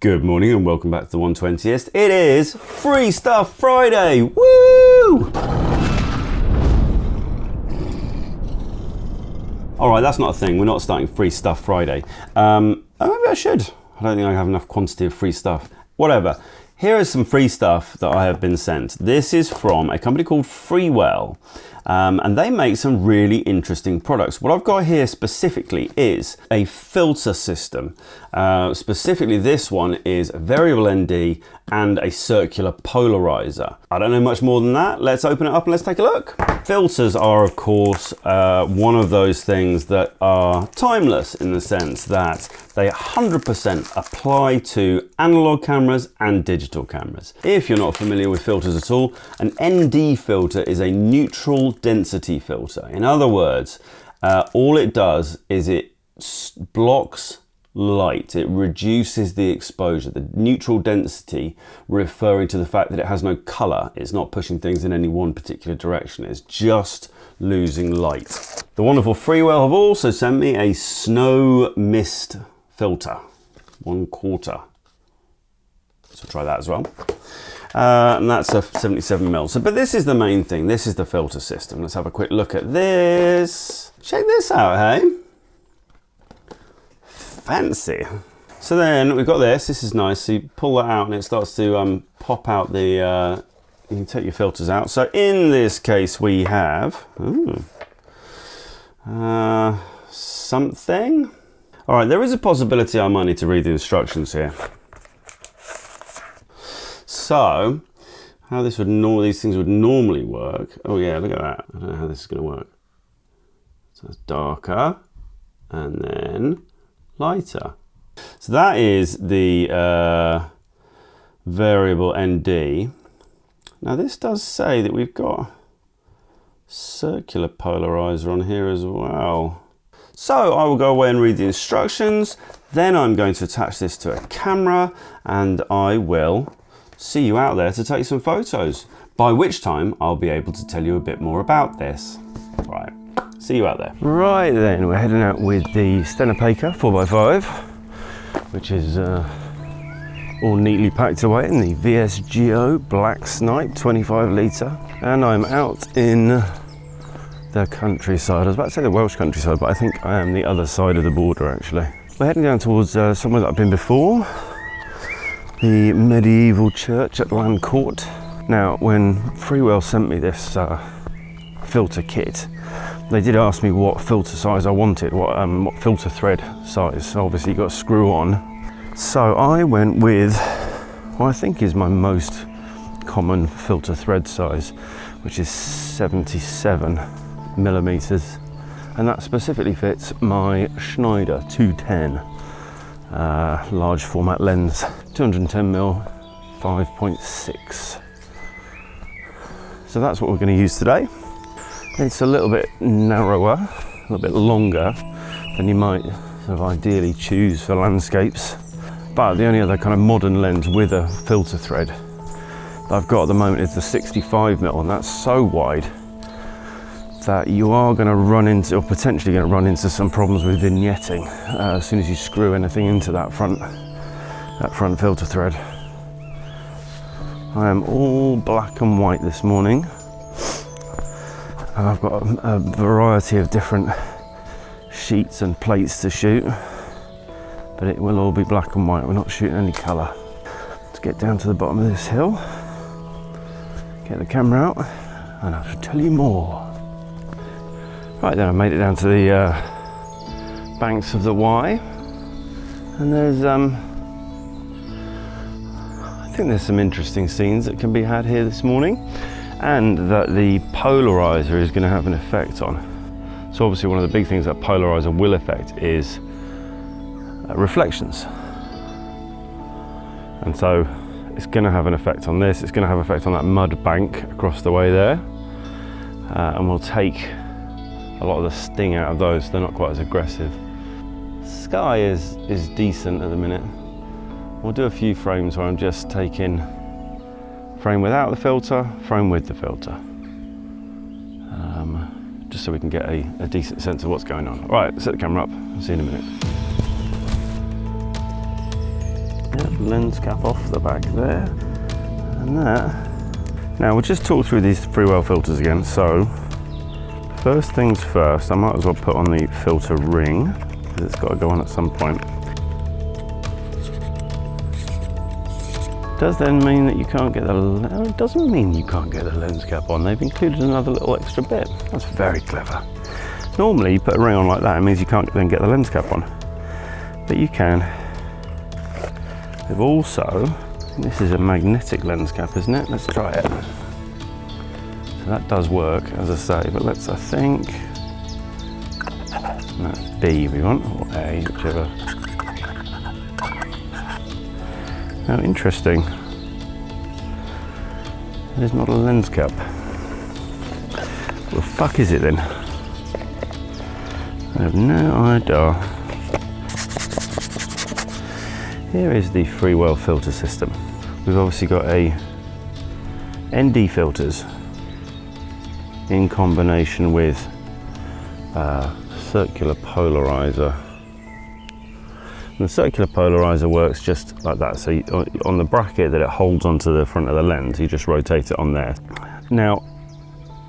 Good morning and welcome back to the 120th. It is Free Stuff Friday. Woo! Alright, that's not a thing. We're not starting Free Stuff Friday. Maybe I should. I don't think I have enough quantity of free stuff. Whatever. Here is some free stuff that I have been sent. This is from a company called Freewell. And they make some really interesting products. What I've got here specifically is a filter system. Specifically, this one is a variable ND and a circular polarizer. I don't know much more than that. Let's open it up and let's take a look. Filters are, of course, one of those things that are timeless in the sense that they 100% apply to analog cameras and digital cameras. If you're not familiar with filters at all, an ND filter is a neutral density filter. In other words, all it does is it blocks light. It reduces the exposure. The neutral density referring to the fact that it has no color. It's not pushing things in any one particular direction. It's just losing light. The wonderful Freewell have also sent me a snow mist filter, 1/4. So try that as well. And that's a 77mm. So, but this is the main thing. This is the filter system. Let's have a quick look at this. Check this out, hey? Fancy. So then we've got this. This is nice. So you pull that out and it starts to pop out the, you can take your filters out. So in this case we have something. All right, there is a possibility I might need to read the instructions here. So, how this would these things would normally work. Oh yeah, look at that. I don't know how this is going to work. So it's darker, and then lighter. So that is the variable ND. Now this does say that we've got circular polarizer on here as well. So I will go away and read the instructions. Then I'm going to attach this to a camera, and I will see you out there to take some photos, by which time I'll be able to tell you a bit more about this. Right, see you out there. Right then, we're heading out with the Stenopeka 4x5, which is all neatly packed away in the VSGO Black Snipe 25 litre. And I'm out in the countryside. I was about to say the Welsh countryside, but I think I am the other side of the border actually. We're heading down towards somewhere that I've been before. The medieval church at Land Court. Now, when Freewell sent me this filter kit, they did ask me what filter size I wanted, what filter thread size. So obviously, you got to screw on. So I went with what I think is my most common filter thread size, which is 77mm, and that specifically fits my Schneider 210. Large format lens, 210mm 5.6. So that's what we're going to use today. It's a little bit narrower, a little bit longer than you might sort of ideally choose for landscapes. But the only other kind of modern lens with a filter thread that I've got at the moment is the 65mm, and that's so wide that you are going to run into, or potentially going to run into, some problems with vignetting as soon as you screw anything into that front filter thread. I am all black and white this morning. I've got a variety of different sheets and plates to shoot, but it will all be black and white. We're not shooting any colour. Let's get down to the bottom of this hill, get the camera out, and I shall tell you more. Right then, I made it down to the banks of the Wye, and there's I think there's some interesting scenes that can be had here this morning, and that the polarizer is going to have an effect on. So obviously one of the big things that polarizer will affect is reflections, and so it's going to have an effect on this. It's going to have an effect on that mud bank across the way there, and we'll take a lot of the sting out of those. They're not quite as aggressive. Sky is decent at the minute. We'll do a few frames where I'm just taking frame without the filter, frame with the filter, just so we can get a decent sense of what's going on. All right, set the camera up. I'll see you in a minute. lens cap off the back there, and that. Now we'll just talk through these Freewell filters again. So first things first, I might as well put on the filter ring, because it's got to go on at some point. Does then mean that you can't get the, it doesn't mean you can't get the lens cap on. They've included another little extra bit. That's very clever. Normally you put a ring on like that, it means you can't then get the lens cap on, but you can. They've also, this is a magnetic lens cap, isn't it? Let's try it. So that does work, as I say, but let's, I think, that's B we want, or A, whichever. Now, interesting. There's not a lens cap. What the fuck is it then? I have no idea. Here is the Freewell filter system. We've obviously got a ND filters in combination with circular polarizer. And the circular polarizer works just like that. So on the bracket that it holds onto the front of the lens, you just rotate it on there. Now,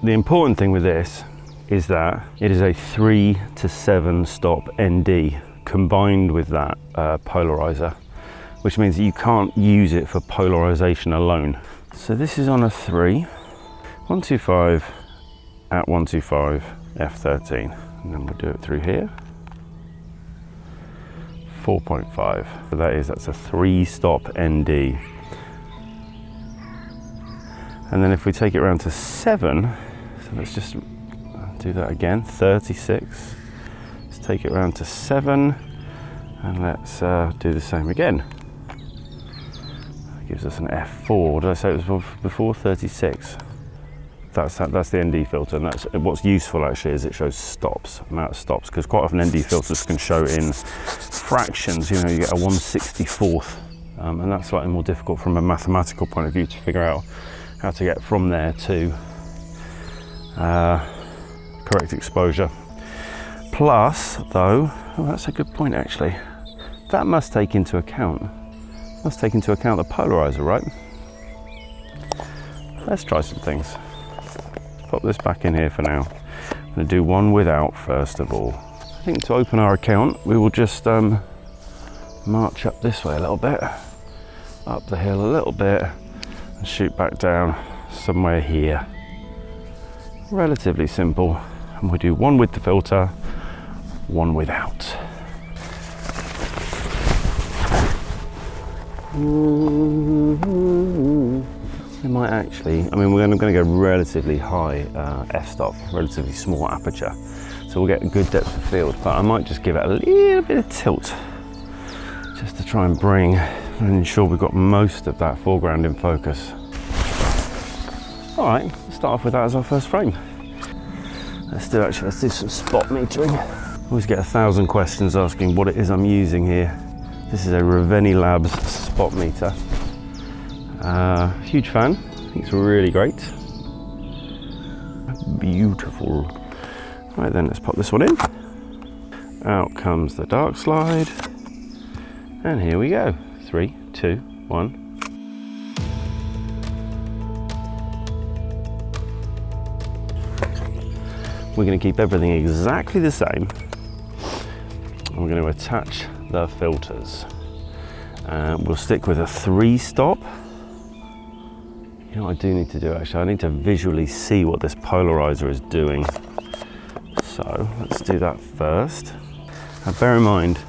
the important thing with this is that it is a 3 to 7 stop ND combined with that polarizer, which means that you can't use it for polarization alone. So this is on a 3, 125 at 125 f13, and then we'll do it through here. 4.5. So that's a 3-stop ND. And then if we take it around to 7, so let's just do that again, 36. Let's take it around to 7, and let's do the same again. That gives us an F4. Did I say it was before 36? That's the ND filter, and that's what's useful actually is it shows stops, amount of stops, because quite often ND filters can show in fractions. You know, you get a 1/64th, and that's slightly more difficult from a mathematical point of view to figure out how to get from there to correct exposure. Plus, though, oh, that's a good point actually. That must take into account the polarizer, right? Let's try some things. Pop this back in here for now. I'm going to do one without first of all. I think to open our account, we will just march up this way a little bit, up the hill a little bit, and shoot back down somewhere here. Relatively simple. And we'll do one with the filter, one without. It might actually, I mean, we're going to go relatively high f-stop, relatively small aperture, so we'll get a good depth of field, but I might just give it a little bit of tilt, just to try and bring and ensure we've got most of that foreground in focus. All right, let's start off with that as our first frame. Let's do some spot metering. Always get 1,000 questions asking what it is I'm using here. This is a Ravenni Labs spot meter. Huge fan, I think it's really great. Beautiful. Right then, let's pop this one in. Out comes the dark slide. And here we go. 3, 2, 1. We're going to keep everything exactly the same. And we're going to attach the filters. We'll stick with a 3-stop. You know what I do need to do actually? I need to visually see what this polarizer is doing. So let's do that first. Now bear in mind,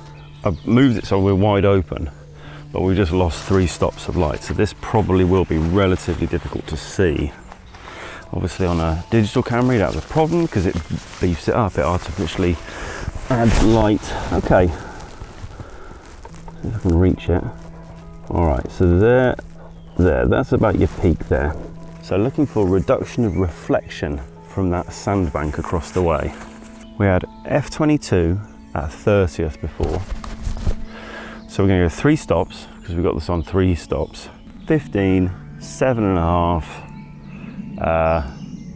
I've moved it so we're wide open, but we just lost 3 stops of light. So this probably will be relatively difficult to see. Obviously on a digital camera, that's a problem because it beefs it up. It artificially adds light. Okay, see if I can reach it. All right, so there, that's about your peak there. So looking for reduction of reflection from that sandbank across the way. We had f22 at 30th before. So we're gonna go 3 stops, because we got this on 3 stops. 15, 7.5,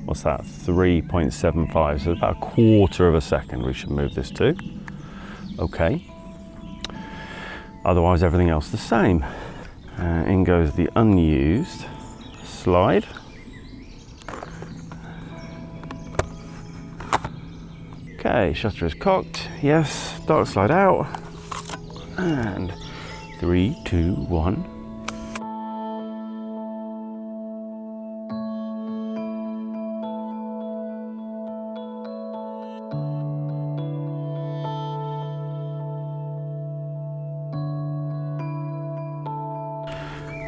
what's that, 3.75, so about 1/4 of a second we should move this to. Okay. Otherwise everything else the same. In goes the unused slide. Okay, shutter is cocked. Yes, dark slide out. And 3, 2, 1.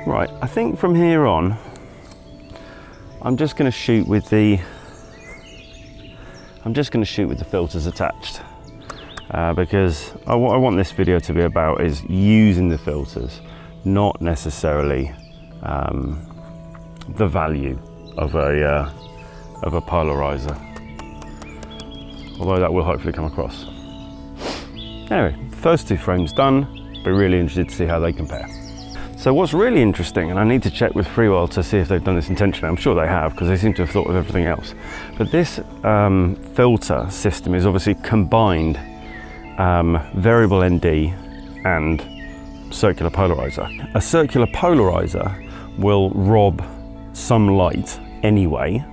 Right, I think from here on, I'm just going to shoot with the filters attached, because what I want this video to be about is using the filters, not necessarily the value of a polarizer, although that will hopefully come across. Anyway, first 2 frames done. Be really interested to see how they compare. So what's really interesting, and I need to check with Freewell to see if they've done this intentionally, I'm sure they have, because they seem to have thought of everything else. But this filter system is obviously combined variable ND and circular polarizer. A circular polarizer will rob some light anyway,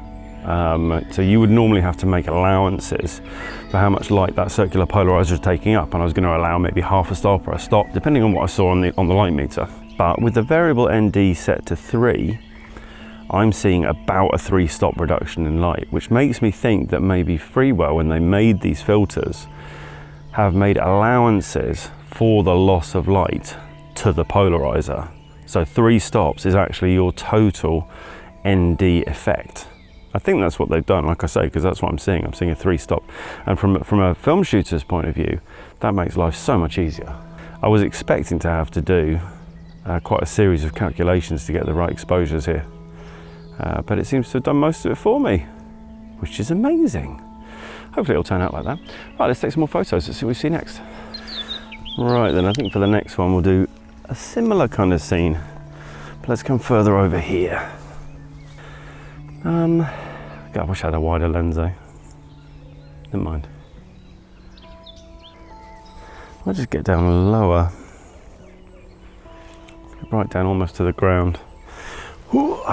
so you would normally have to make allowances for how much light that circular polarizer is taking up, and I was going to allow maybe half a stop or a stop, depending on what I saw on the light meter. But with the variable ND set to 3, I'm seeing about a 3-stop reduction in light, which makes me think that maybe Freewell, when they made these filters, have made allowances for the loss of light to the polarizer. So 3 stops is actually your total ND effect. I think that's what they've done, like I say, because that's what I'm seeing. I'm seeing a 3-stop. And from a film shooter's point of view, that makes life so much easier. I was expecting to have to do quite a series of calculations to get the right exposures here. But it seems to have done most of it for me, which is amazing. Hopefully it'll turn out like that. Right, let's take some more photos. Let's see what we see next. Right then, I think for the next one we'll do a similar kind of scene, but let's come further over here. God, I wish I had a wider lens though. Never mind. I'll just get down lower. Right down almost to the ground. Ooh.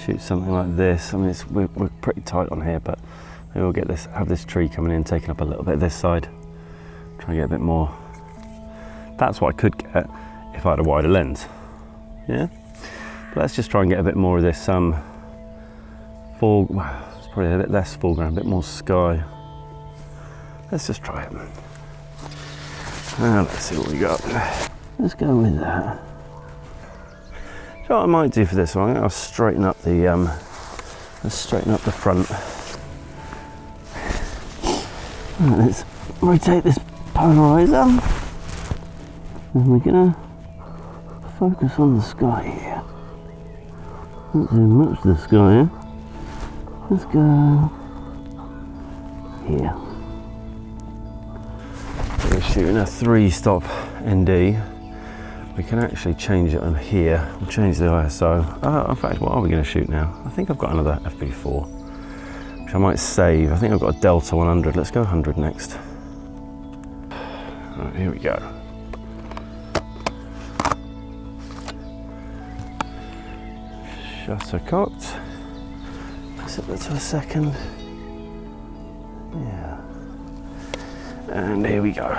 Shoot something like this. I mean, we're pretty tight on here, but maybe we'll have this tree coming in, taking up a little bit this side. Try and get a bit more. That's what I could get if I had a wider lens. Yeah. But let's just try and get a bit more of this it's probably a bit less foreground, a bit more sky. Let's just try it. Now let's see what we got. Let's go with that. So what I might do for this one, I'll straighten up the front. Right, let's rotate this polarizer, and we're gonna focus on the sky here. Not too much of the sky here. Let's go here. So we're shooting a 3-stop ND. We can actually change it on here. We'll change the ISO. In fact, what are we going to shoot now? I think I've got another FP4, which I might save. I think I've got a Delta 100. Let's go 100 next. Right, here we go. Shutter cocked. Set that to a second. Yeah. And here we go.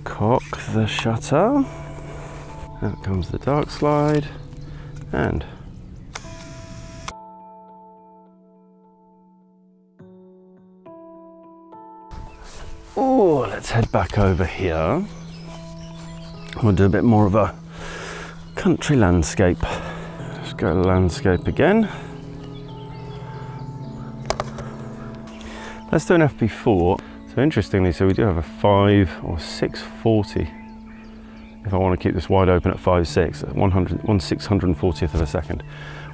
Cock the shutter. Out comes the dark slide, and let's head back over here. We'll do a bit more of a country landscape. Let's go to landscape again. Let's do an FP4. So interestingly, we do have a 5 or 640. If I want to keep this wide open at 5.6, 1/640th of a second,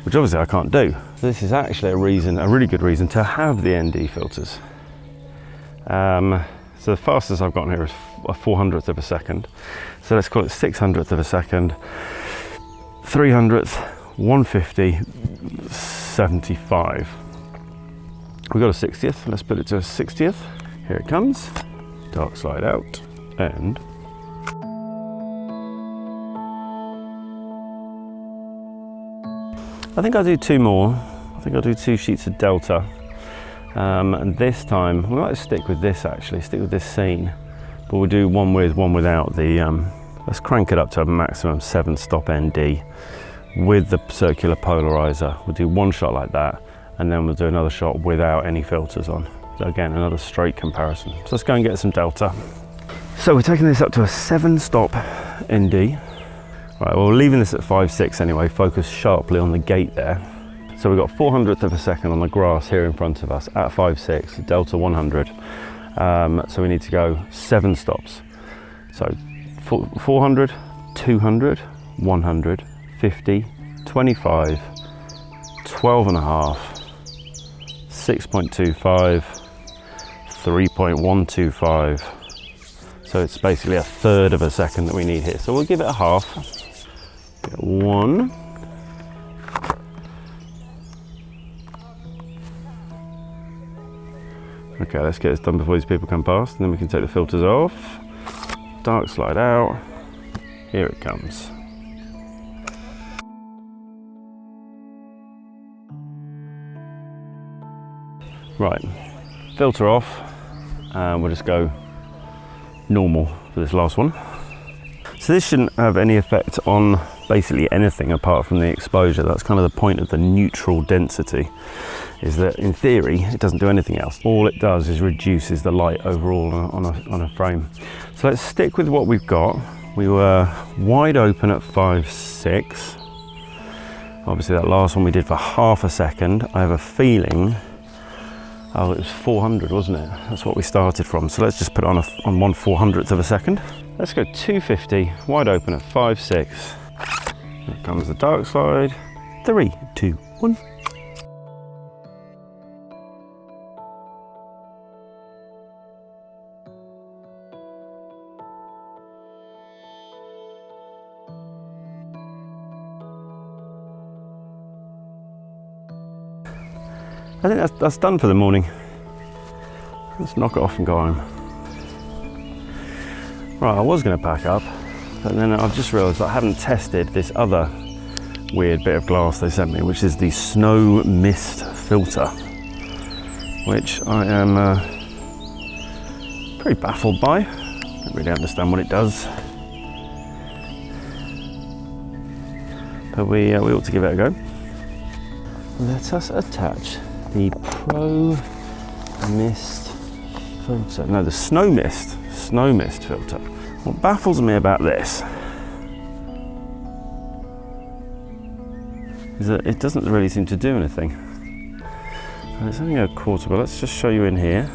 which obviously I can't do. This is actually a really good reason to have the ND filters. So the fastest I've gotten here is a 400th of a second. So let's call it 600th of a second, 300th, 150, 75. We've got a 60th, let's put it to a 60th. Here it comes, dark slide out, and I think I'll do two more. I think I'll do 2 sheets of delta. And this time, we might stick with this actually, stick with this scene, but we'll do one with, one without the, let's crank it up to a maximum 7-stop ND with the circular polarizer. We'll do one shot like that, and then we'll do another shot without any filters on. So again, another straight comparison. So let's go and get some delta. So we're taking this up to a 7-stop ND. Right, well, we're leaving this at 5.6 anyway, focus sharply on the gate there. So we've got 400th of a second on the grass here in front of us at 5.6, delta 100. So we need to go 7 stops. So 400, 200, 100, 50, 25, 12 and a half, 6.25, 3.125. So it's basically a third of a second that we need here. So we'll give it a half. Get 1. Okay, let's get this done before these people come past, and then we can take the filters off. Dark slide out. Here it comes. Right, filter off, and we'll just go normal for this last one. So this shouldn't have any effect on basically anything apart from the exposure. That's kind of the point of the neutral density, is that in theory it doesn't do anything else. All it does is reduces the light overall on a frame. So let's stick with what we've got. We were wide open at 5.6. Obviously that last one we did for half a second. I have a feeling, oh, it was 400, wasn't it? That's what we started from. So let's just put it on 1/400th of a second. Let's go 250, wide open at 5.6. Here comes the dark slide. 3, 2, 1. I think that's done for the morning. Let's knock it off and go home. Right, I was going to pack up, but then I've just realised I haven't tested this other weird bit of glass they sent me, which is the snow mist filter, which I am pretty baffled by. I don't really understand what it does, but we ought to give it a go. Let us attach the Pro Mist filter. No, the Snow Mist filter. What baffles me about this is that it doesn't really seem to do anything. And it's only a quarter, but let's just show you in here.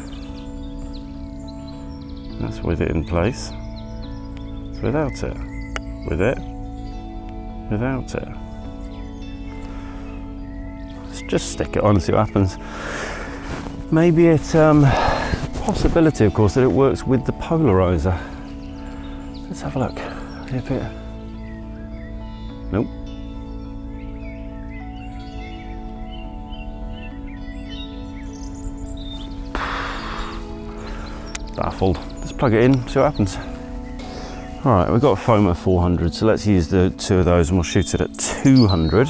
That's with it in place. It's without it. With it. Without it. Let's just stick it on and see what happens. Maybe it's possibility, of course, that it works with the polarizer. Let's have a look. If it... Nope. Baffled. Let's plug it in, see what happens. All right, we've got a foam at 400, so let's use the 2 of those and we'll shoot it at 200.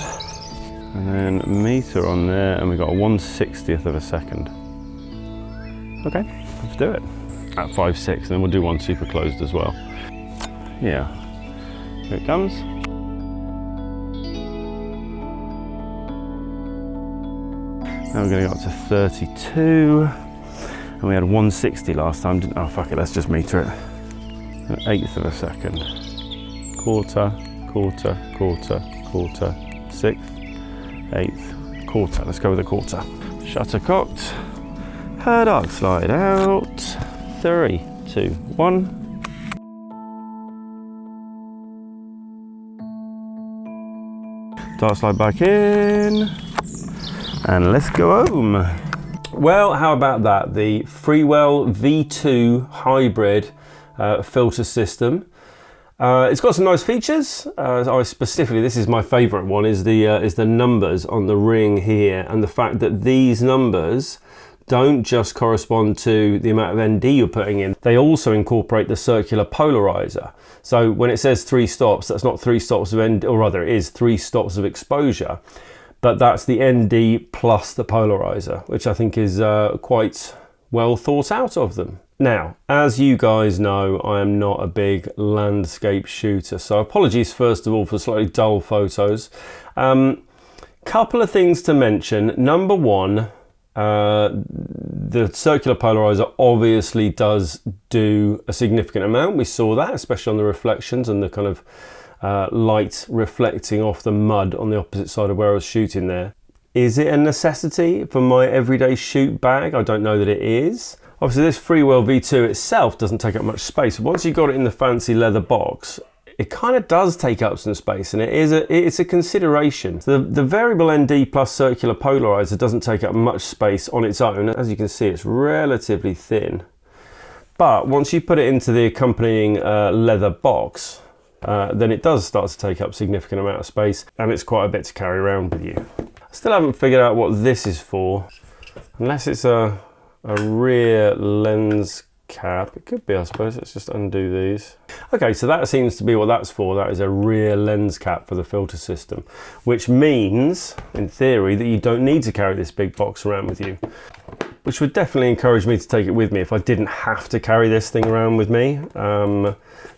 And then meter on there, and we've got a 1/60th of a second. Okay, let's do it. At 5.6, and then we'll do one super closed as well. Yeah, here it comes. Now we're gonna go up to 32. And we had 160 last time, didn't we? Oh, fuck it, let's just meter it. 1/8 of a second. Quarter, quarter, quarter, quarter, 6th, 8th, quarter. Let's go with a quarter. Shutter cocked. Dark slide out. 3, 2, 1. Dark slide back in. And let's go home. Well, how about that? The Freewell V2 hybrid filter system. It's got some nice features. This is my favourite one, is the numbers on the ring here, and the fact that these numbers don't just correspond to the amount of ND you're putting in, they also incorporate the circular polarizer. So when it says 3 stops, that's not 3 stops of ND, or rather it is 3 stops of exposure, but that's the ND plus the polarizer, which I think is quite well thought out of them. Now, as you guys know, I am not a big landscape shooter, so apologies first of all for slightly dull photos. Couple of things to mention. Number one, the circular polarizer obviously does do a significant amount. We saw that, especially on the reflections and the kind of light reflecting off the mud on the opposite side of where I was shooting there. Is it a necessity for my everyday shoot bag? I don't know that it is. Obviously this Freewell V2 itself doesn't take up much space. Once you've got it in the fancy leather box, it kind of does take up some space, and it's a consideration. The variable ND plus circular polarizer doesn't take up much space on its own. As you can see, it's relatively thin. But once you put it into the accompanying leather box, then it does start to take up a significant amount of space, and it's quite a bit to carry around with you. I still haven't figured out what this is for, unless it's a rear lens cap. It could be, I suppose. Let's just undo these. Okay, so that seems to be what that's for. That is a rear lens cap for the filter system, which means, in theory, that you don't need to carry this big box around with you, which would definitely encourage me to take it with me if I didn't have to carry this thing around with me.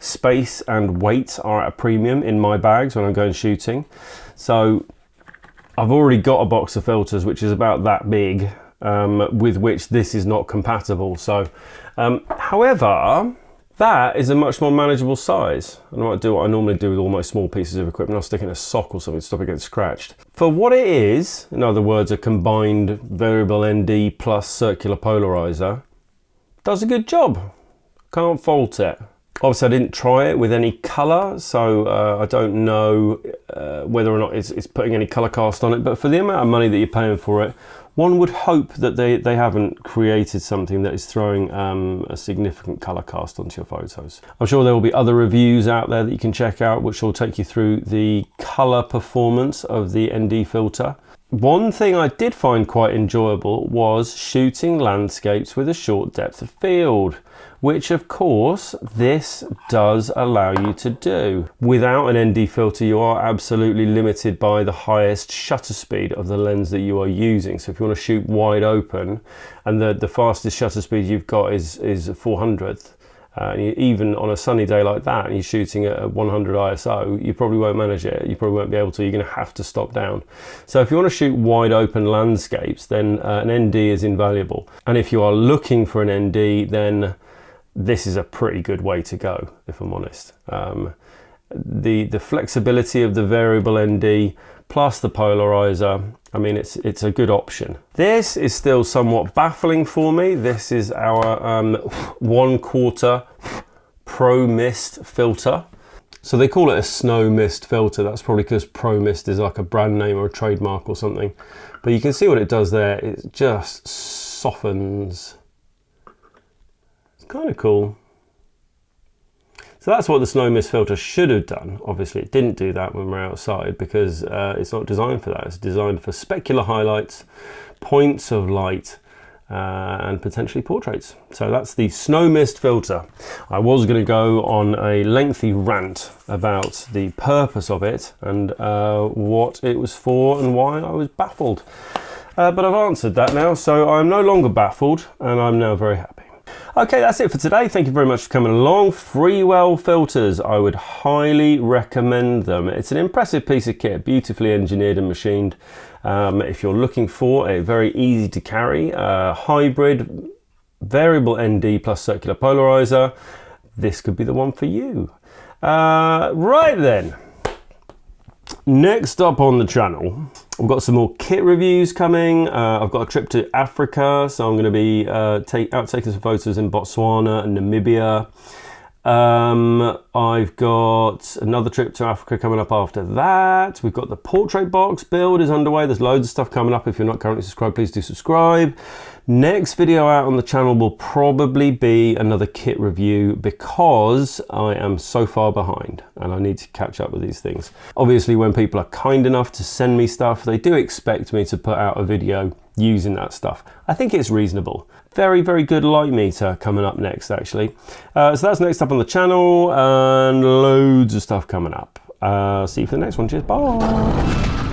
Space and weight are at a premium in my bags when I'm going shooting. So I've already got a box of filters which is about that big, with which this is not compatible. So however, that is a much more manageable size. I might do what I normally do with all my small pieces of equipment. I'll stick in a sock or something to stop it getting scratched. For what it is, in other words, a combined variable ND plus circular polarizer, does a good job. Can't fault it. Obviously I didn't try it with any colour, so I don't know whether or not it's putting any colour cast on it, but for the amount of money that you're paying for it, one would hope that they haven't created something that is throwing a significant colour cast onto your photos. I'm sure there will be other reviews out there that you can check out which will take you through the colour performance of the ND filter. One thing I did find quite enjoyable was shooting landscapes with a short depth of field, which of course this does allow you to do. Without an ND filter, you are absolutely limited by the highest shutter speed of the lens that you are using. So if you want to shoot wide open, and the fastest shutter speed you've got is 400th, and even on a sunny day like that, and you're shooting at 100 ISO, you probably won't manage it. You probably won't be able to. You're going to have to stop down. So if you want to shoot wide open landscapes, then an ND is invaluable. And if you are looking for an ND, then this is a pretty good way to go, if I'm honest. The flexibility of the variable ND plus the polarizer, I mean, it's a good option. This is still somewhat baffling for me. This is our 1/4 Pro Mist filter. So they call it a snow mist filter. That's probably because Pro Mist is like a brand name or a trademark or something. But you can see what it does there. It just softens. It's kind of cool. So that's what the snow mist filter should have done. Obviously it didn't do that when we're outside because it's not designed for that. It's designed for specular highlights, points of light, and potentially portraits. So that's the snow mist filter. I was going to go on a lengthy rant about the purpose of it and what it was for and why I was baffled. But I've answered that now, so I'm no longer baffled and I'm now very happy. Okay, that's it for today. Thank you very much for coming along. Freewell filters, I would highly recommend them. It's an impressive piece of kit, beautifully engineered and machined. If you're looking for a very easy to carry hybrid variable ND plus circular polarizer, this could be the one for you. Right then, next up on the channel, I've got some more kit reviews coming. I've got a trip to Africa, so I'm going to be out taking some photos in Botswana and Namibia. I've got another trip to Africa coming up after that. We've got the portrait box build is underway. There's loads of stuff coming up. If you're not currently subscribed, please do subscribe. Next video out on the channel will probably be another kit review because I am so far behind and I need to catch up with these things. Obviously, when people are kind enough to send me stuff, they do expect me to put out a video using that stuff. I think it's reasonable. Very, very good light meter coming up next, actually. So that's next up on the channel and loads of stuff coming up. See you for the next one. Cheers, bye.